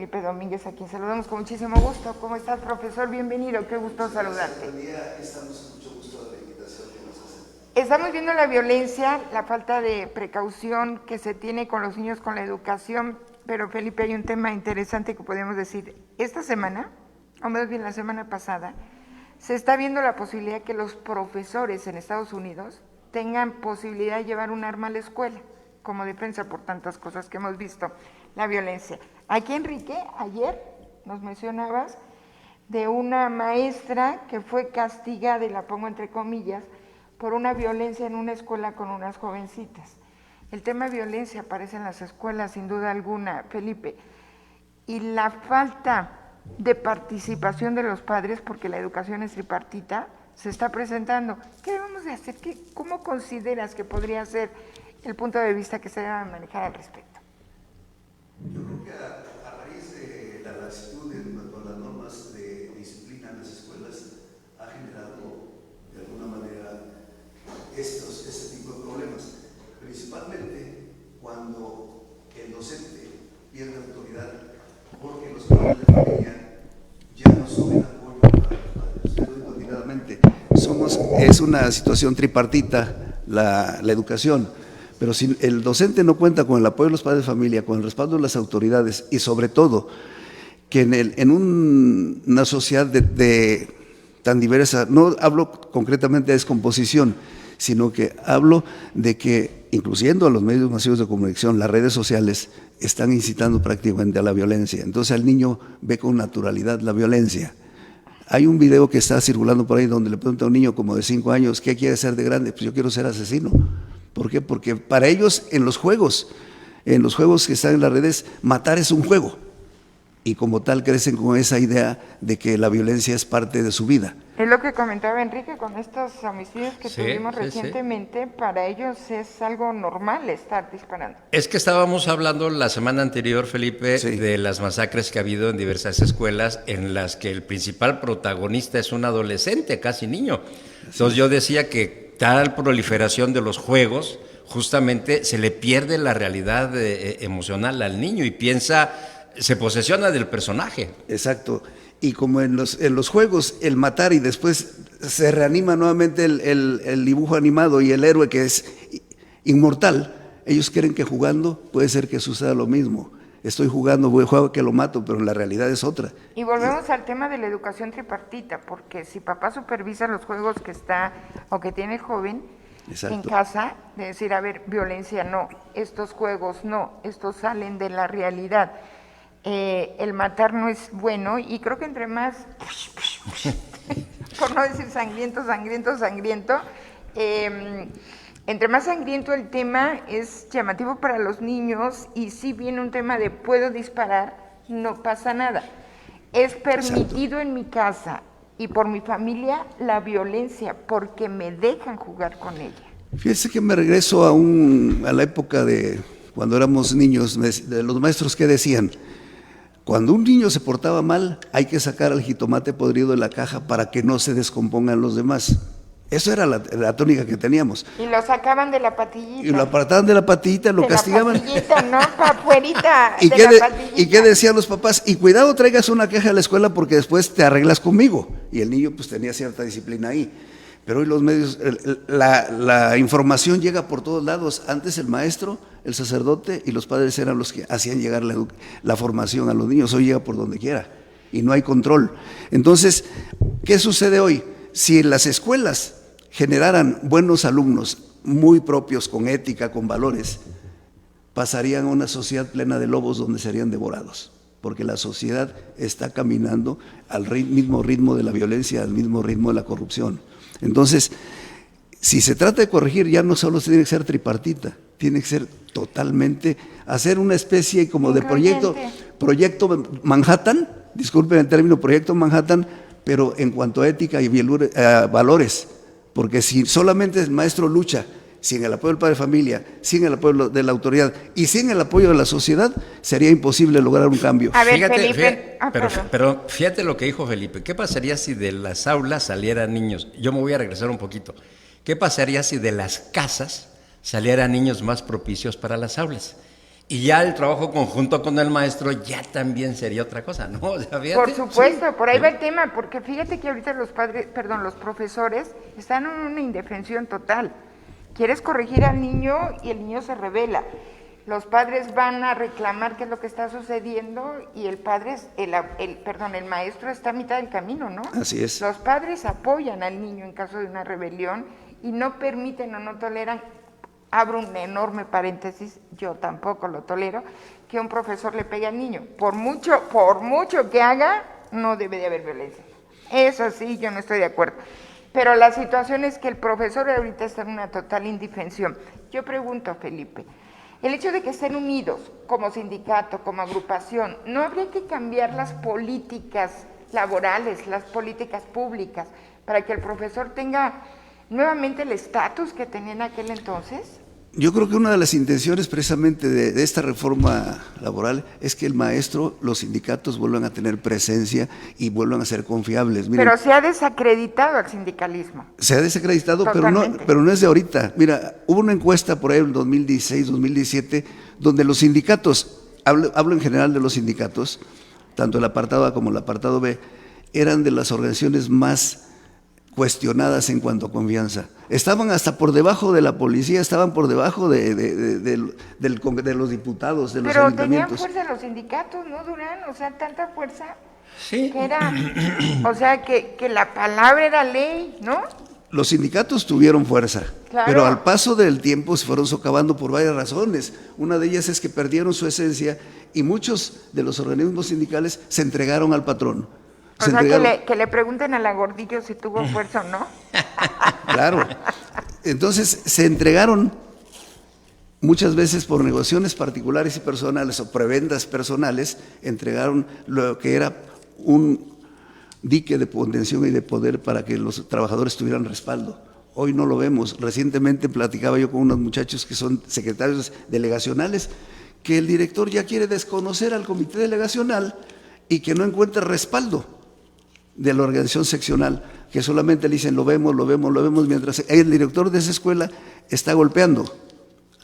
Felipe Domínguez, a quien saludamos con muchísimo gusto. ¿Cómo estás, profesor? Bienvenido, qué gusto saludarte. Buen día, estamos con mucho gusto de la invitación que nos hacen. Estamos viendo la violencia, la falta de precaución que se tiene con los niños, con la educación, pero Felipe, hay un tema interesante que podemos decir. Esta semana, o más bien la semana pasada, se está viendo la posibilidad que los profesores en Estados Unidos tengan posibilidad de llevar un arma a la escuela, como defensa por tantas cosas que hemos visto, la violencia. Aquí, Enrique, ayer nos mencionabas de una maestra que fue castigada, y la pongo entre comillas, por una violencia en una escuela con unas jovencitas. El tema de violencia aparece en las escuelas, sin duda alguna, Felipe, y la falta de participación de los padres, porque la educación es tripartita, se está presentando. ¿Qué debemos de hacer? ¿Cómo consideras que podría ser el punto de vista que se debe manejar al respecto? Yo creo que a raíz de la laxitud en cuanto a las normas de disciplina en las escuelas ha generado de alguna manera este tipo de problemas, principalmente cuando el docente pierde autoridad porque los padres de familia ya no son el apoyo para los padres. Continuamente es una situación tripartita la educación. Pero si el docente no cuenta con el apoyo de los padres de familia, con el respaldo de las autoridades y sobre todo que en una sociedad tan diversa, no hablo concretamente de descomposición, sino que hablo de que, incluyendo a los medios masivos de comunicación, las redes sociales están incitando prácticamente a la violencia. Entonces el niño ve con naturalidad la violencia. Hay un video que está circulando por ahí donde le pregunta a un niño como de 5 años, ¿qué quiere ser de grande? Pues yo quiero ser asesino. ¿Por qué? Porque para ellos en los juegos que están en las redes, matar es un juego. Y como tal crecen con esa idea de que la violencia es parte de su vida. Es lo que comentaba Enrique con estos homicidios que tuvimos recientemente, para ellos es algo normal estar disparando. Es que estábamos hablando la semana anterior, Felipe, de las masacres que ha habido en diversas escuelas en las que el principal protagonista es un adolescente, casi niño. Entonces yo decía que tal proliferación de los juegos, justamente se le pierde la realidad emocional al niño y se posesiona del personaje. Exacto. Y como en los juegos, el matar y después se reanima nuevamente el dibujo animado y el héroe que es inmortal, ellos creen que jugando puede ser que suceda lo mismo. Estoy jugando, voy a jugar que lo mato, pero la realidad es otra. Y volvemos al tema de la educación tripartita, porque si papá supervisa los juegos que está o que tiene el joven, exacto, en casa, de decir, a ver, violencia no, estos juegos no, estos salen de la realidad. El matar no es bueno, y creo que entre más, por no decir sangriento, entre más sangriento el tema es llamativo para los niños, y si viene un tema de puedo disparar, no pasa nada. Es permitido, exacto, en mi casa y por mi familia la violencia porque me dejan jugar con ella. Fíjese que me regreso a la época de cuando éramos niños, de los maestros que decían, cuando un niño se portaba mal hay que sacar al jitomate podrido de la caja para que no se descompongan los demás. Eso era la tónica que teníamos. Y lo sacaban de la patillita. Y lo apartaban de la patillita, lo castigaban. De la patillita, ¿no? Pa' afuerita de la patillita. ¿Y qué decían los papás? Y cuidado, traigas una queja a la escuela porque después te arreglas conmigo. Y el niño pues tenía cierta disciplina ahí. Pero hoy los medios, la información llega por todos lados. Antes el maestro, el sacerdote y los padres eran los que hacían llegar la formación a los niños. Hoy llega por donde quiera y no hay control. Entonces, ¿qué sucede hoy? Si en las escuelas generaran buenos alumnos, muy propios, con ética, con valores, pasarían a una sociedad plena de lobos donde serían devorados, porque la sociedad está caminando al mismo ritmo de la violencia, al mismo ritmo de la corrupción. Entonces, si se trata de corregir, ya no solo tiene que ser tripartita, tiene que ser totalmente, hacer una especie como de proyecto Manhattan, disculpen el término, proyecto Manhattan, pero en cuanto a ética y valores. Porque si solamente el maestro lucha sin el apoyo del padre de familia, sin el apoyo de la autoridad y sin el apoyo de la sociedad, sería imposible lograr un cambio. A ver, Felipe. Pero fíjate lo que dijo Felipe. ¿Qué pasaría si de las aulas salieran niños? Yo me voy a regresar un poquito. ¿Qué pasaría si de las casas salieran niños más propicios para las aulas? Y ya el trabajo conjunto con el maestro ya también sería otra cosa, ¿no? O sea, fíjate. Por supuesto, Sí. por ahí va el tema, porque fíjate que ahorita los profesores están en una indefensión total. Quieres corregir al niño y el niño se rebela. Los padres van a reclamar qué es lo que está sucediendo y el maestro está a mitad del camino, ¿no? Así es. Los padres apoyan al niño en caso de una rebelión y no permiten o no toleran, abro un enorme paréntesis, yo tampoco lo tolero, que un profesor le pegue al niño. Por mucho que haga, no debe de haber violencia. Eso sí, yo no estoy de acuerdo. Pero la situación es que el profesor ahorita está en una total indefensión. Yo pregunto, Felipe, el hecho de que estén unidos como sindicato, como agrupación, ¿no habría que cambiar las políticas laborales, las políticas públicas, para que el profesor tenga nuevamente el estatus que tenía en aquel entonces? Yo creo que una de las intenciones precisamente de esta reforma laboral es que el maestro, los sindicatos vuelvan a tener presencia y vuelvan a ser confiables. Miren, pero se ha desacreditado al sindicalismo. se ha desacreditado, Totalmente. pero no es de ahorita. Mira, hubo una encuesta por ahí en 2016, 2017, donde los sindicatos, hablo en general de los sindicatos, tanto el apartado A como el apartado B, eran de las organizaciones más cuestionadas en cuanto a confianza. Estaban hasta por debajo de la policía, estaban por debajo de los diputados, de los Pero tenían ayuntamientos. fuerza los sindicatos, ¿no, Durán? O sea, tanta fuerza Sí. que era, o sea, que la palabra era ley, ¿no? Los sindicatos tuvieron fuerza, Claro. pero al paso del tiempo se fueron socavando por varias razones. Una de ellas es que perdieron su esencia y muchos de los organismos sindicales se entregaron al patrón. O sea, que le pregunten a la Gordillo si tuvo fuerza o no. Claro. Entonces se entregaron muchas veces por negociaciones particulares y personales o prebendas personales, entregaron lo que era un dique de contención y de poder para que los trabajadores tuvieran respaldo. Hoy no lo vemos. Recientemente platicaba yo con unos muchachos que son secretarios delegacionales, que el director ya quiere desconocer al comité delegacional y que no encuentra respaldo de la organización seccional, que solamente le dicen lo vemos, mientras el director de esa escuela está golpeando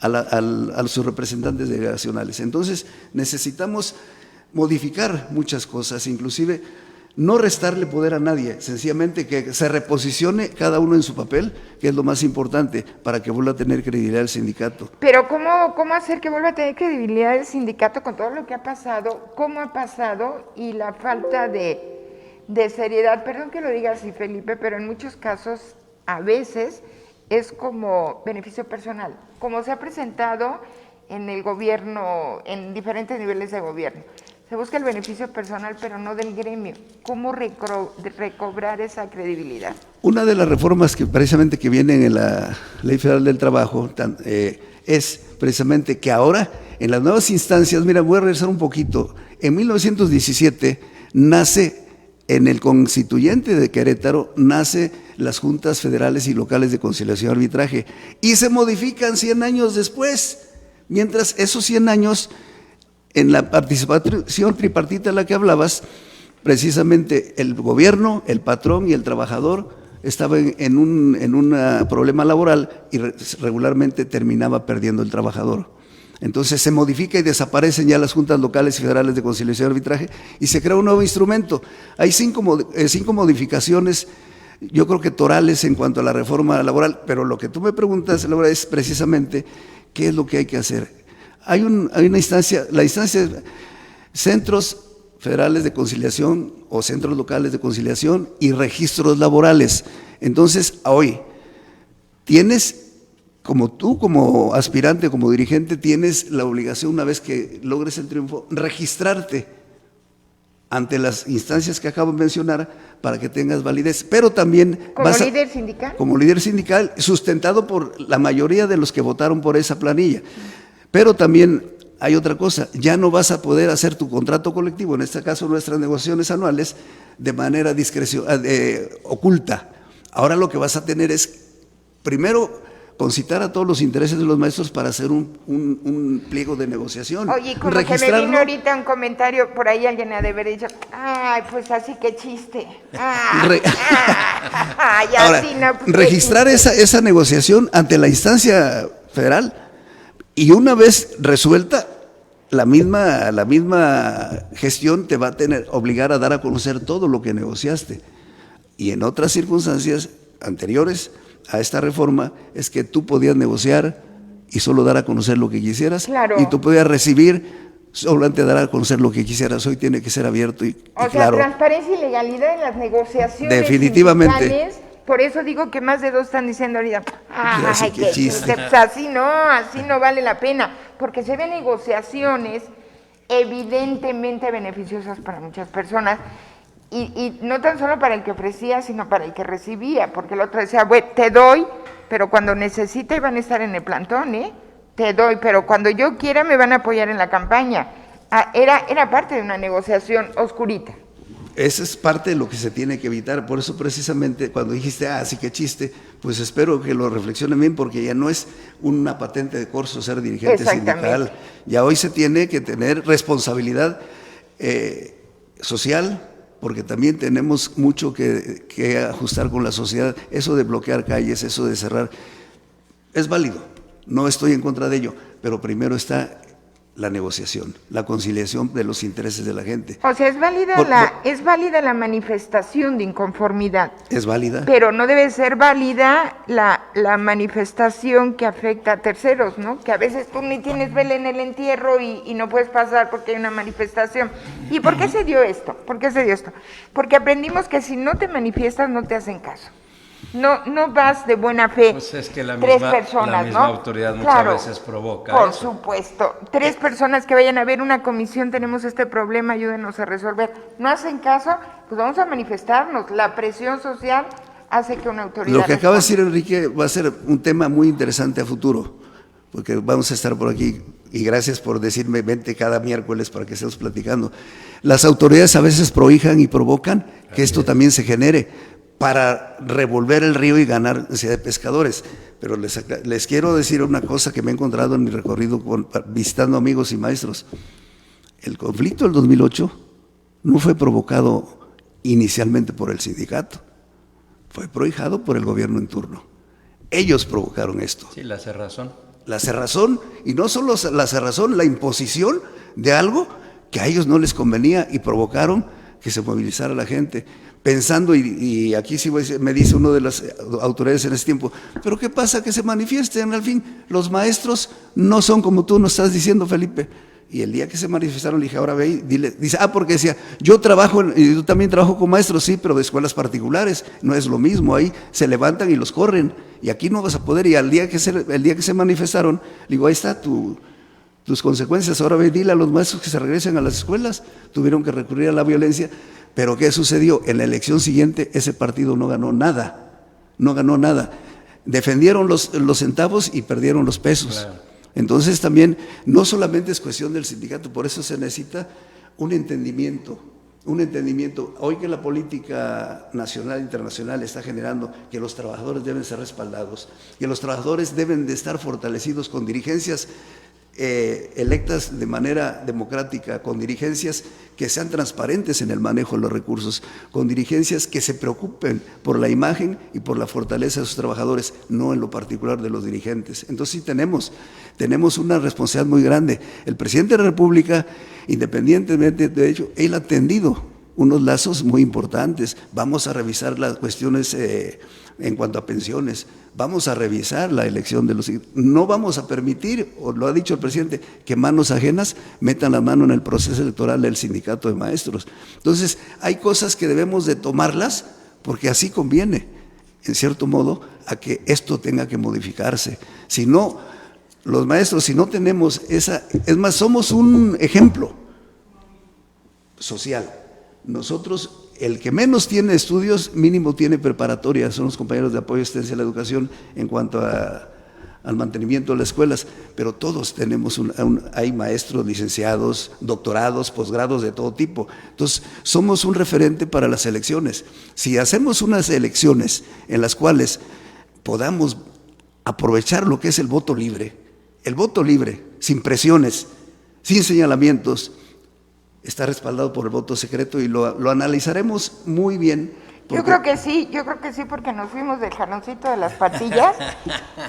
a sus representantes delegacionales. Entonces necesitamos modificar muchas cosas, inclusive no restarle poder a nadie, sencillamente que se reposicione cada uno en su papel, que es lo más importante para que vuelva a tener credibilidad el sindicato. Pero ¿cómo hacer que vuelva a tener credibilidad el sindicato con todo lo que ha pasado, cómo ha pasado y la falta de seriedad? Perdón que lo diga así, Felipe, pero en muchos casos, a veces, es como beneficio personal, como se ha presentado en el gobierno, en diferentes niveles de gobierno. Se busca el beneficio personal, pero no del gremio. ¿Cómo recobrar esa credibilidad? Una de las reformas que precisamente que vienen en la Ley Federal del Trabajo es precisamente que ahora, en las nuevas instancias, mira, voy a regresar un poquito. En 1917 nace, en el constituyente de Querétaro, nace las juntas federales y locales de conciliación y arbitraje, y se modifican 100 años después, mientras esos 100 años, en la participación tripartita de la que hablabas, precisamente el gobierno, el patrón y el trabajador estaban en un problema laboral y regularmente terminaba perdiendo el trabajador. Entonces se modifica y desaparecen ya las juntas locales y federales de conciliación y arbitraje y se crea un nuevo instrumento. Hay cinco modificaciones, yo creo que torales en cuanto a la reforma laboral, pero lo que tú me preguntas, Laura, es precisamente qué es lo que hay que hacer. Hay una instancia, la instancia de centros federales de conciliación o centros locales de conciliación y registros laborales. Entonces, hoy tienes, como tú como aspirante, como dirigente, tienes la obligación, una vez que logres el triunfo, registrarte ante las instancias que acabo de mencionar para que tengas validez, pero también ¿Como líder sindical? Como líder sindical, sustentado por la mayoría de los que votaron por esa planilla. Pero también hay otra cosa, ya no vas a poder hacer tu contrato colectivo, en este caso nuestras negociaciones anuales, de manera oculta. Ahora lo que vas a tener es, primero, concitar a todos los intereses de los maestros para hacer un pliego de negociación. Oye, como que me vino ahorita un comentario, por ahí alguien ha de haber dicho, ay, pues así que chiste. Ahora, así no, pues, registrar esa negociación ante la instancia federal y una vez resuelta, la misma gestión te va a obligar a dar a conocer todo lo que negociaste. Y en otras circunstancias anteriores a esta reforma es que tú podías negociar y solo dar a conocer lo que quisieras, claro, y tú podías recibir solamente dar a conocer lo que quisieras. Hoy tiene que ser abierto y claro. Transparencia y legalidad en las negociaciones definitivamente sindicales. Por eso digo que más de dos están diciendo ahorita, ay, qué chiste. Pues así no vale la pena, porque se ven negociaciones evidentemente beneficiosas para muchas personas, y no tan solo para el que ofrecía, sino para el que recibía, porque el otro decía, bueno, te doy, pero cuando necesite van a estar en el plantón, te doy, pero cuando yo quiera me van a apoyar en la campaña. Era parte de una negociación oscurita. Esa es parte de lo que se tiene que evitar. Por eso precisamente cuando dijiste, sí que chiste, pues espero que lo reflexionen bien, porque ya no es una patente de corso ser dirigente sindical. Ya hoy se tiene que tener responsabilidad social, porque también tenemos mucho que ajustar con la sociedad. Eso de bloquear calles, eso de cerrar, es válido, no estoy en contra de ello, pero primero está la negociación, la conciliación de los intereses de la gente. O sea, es válida la manifestación de inconformidad. Es válida. Pero no debe ser válida la manifestación que afecta a terceros, ¿no? Que a veces tú ni tienes vela en el entierro y no puedes pasar porque hay una manifestación. ¿Y por qué se dio esto? Porque aprendimos que si no te manifiestas no te hacen caso. No vas de buena fe. Pues es que la tres misma, personas, la misma ¿no? autoridad muchas veces provoca por eso. supuesto. 3 personas que vayan a ver una comisión, tenemos este problema, ayúdenos a resolver. No hacen caso, pues vamos a manifestarnos. La presión social hace que una autoridad... Lo que acaba de decir Enrique va a ser un tema muy interesante a futuro, porque vamos a estar por aquí, y gracias por decirme, vente cada miércoles para que estemos platicando. Las autoridades a veces prohijan y provocan que esto también se genere, para revolver el río y ganar ansiedad de pescadores. Pero les quiero decir una cosa que me he encontrado en mi recorrido visitando amigos y maestros. El conflicto del 2008 no fue provocado inicialmente por el sindicato, fue prohijado por el gobierno en turno. Ellos provocaron esto. Sí, la cerrazón. La cerrazón, y no solo la cerrazón, la imposición de algo que a ellos no les convenía, y provocaron que se movilizara la gente. Pensando, y aquí sí me dice uno de las autoridades en ese tiempo, pero ¿qué pasa? Que se manifiesten, al fin, los maestros no son como tú nos estás diciendo, Felipe. Y el día que se manifestaron, le dije, ahora ve, dile, dice, porque decía, yo también trabajo con maestros, sí, pero de escuelas particulares, no es lo mismo, ahí se levantan y los corren, y aquí no vas a poder. Y el día que se manifestaron, le digo, ahí está tus consecuencias, ahora ve, dile a los maestros que se regresen a las escuelas. Tuvieron que recurrir a la violencia. Pero ¿qué sucedió? En la elección siguiente ese partido no ganó nada, defendieron los centavos y perdieron los pesos. Claro. Entonces también no solamente es cuestión del sindicato, por eso se necesita un entendimiento. Hoy que la política nacional e internacional está generando que los trabajadores deben ser respaldados, que los trabajadores deben de estar fortalecidos con dirigencias electas de manera democrática, con dirigencias que sean transparentes en el manejo de los recursos, con dirigencias que se preocupen por la imagen y por la fortaleza de sus trabajadores, no en lo particular de los dirigentes. Entonces sí tenemos una responsabilidad muy grande. El presidente de la República, independientemente de ello, él ha tendido unos lazos muy importantes. Vamos a revisar las cuestiones en cuanto a pensiones, vamos a revisar la elección de los... No vamos a permitir, o lo ha dicho el presidente, que manos ajenas metan la mano en el proceso electoral del sindicato de maestros. Entonces, hay cosas que debemos de tomarlas porque así conviene, en cierto modo, a que esto tenga que modificarse. Si no, los maestros, si no tenemos esa... Es más, somos un ejemplo social. Nosotros... El que menos tiene estudios, mínimo tiene preparatoria, son los compañeros de apoyo y asistencia a la educación en cuanto al mantenimiento de las escuelas, pero todos tenemos, hay maestros, licenciados, doctorados, posgrados de todo tipo. Entonces, somos un referente para las elecciones. Si hacemos unas elecciones en las cuales podamos aprovechar lo que es el voto libre, sin presiones, sin señalamientos, está respaldado por el voto secreto, y lo analizaremos muy bien Yo creo que sí, porque nos fuimos del jaloncito de las patillas,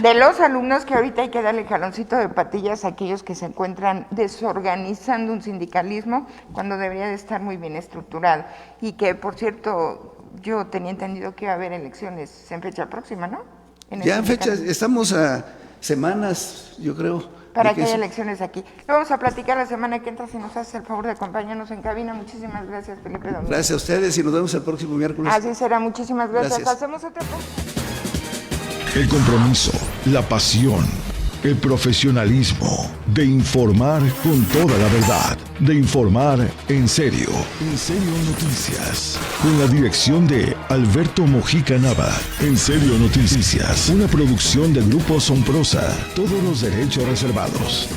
de los alumnos que ahorita hay que darle jaloncito de patillas a aquellos que se encuentran desorganizando un sindicalismo cuando debería de estar muy bien estructurado. Y que, por cierto, yo tenía entendido que iba a haber elecciones en fecha próxima, ¿no? Ya en fecha, estamos a semanas, yo creo. Para que haya elecciones aquí. Lo vamos a platicar la semana que entra, si nos haces el favor de acompañarnos en cabina. Muchísimas gracias, Felipe Domínguez. Gracias a ustedes y nos vemos el próximo miércoles. Así será, muchísimas gracias. Gracias. Hacemos otra cosa. El compromiso, la pasión, el profesionalismo de informar con toda la verdad, de informar en serio Noticias, con la dirección de Alberto Mojica Nava. En Serio Noticias, una producción del Grupo Somprosa, todos los derechos reservados.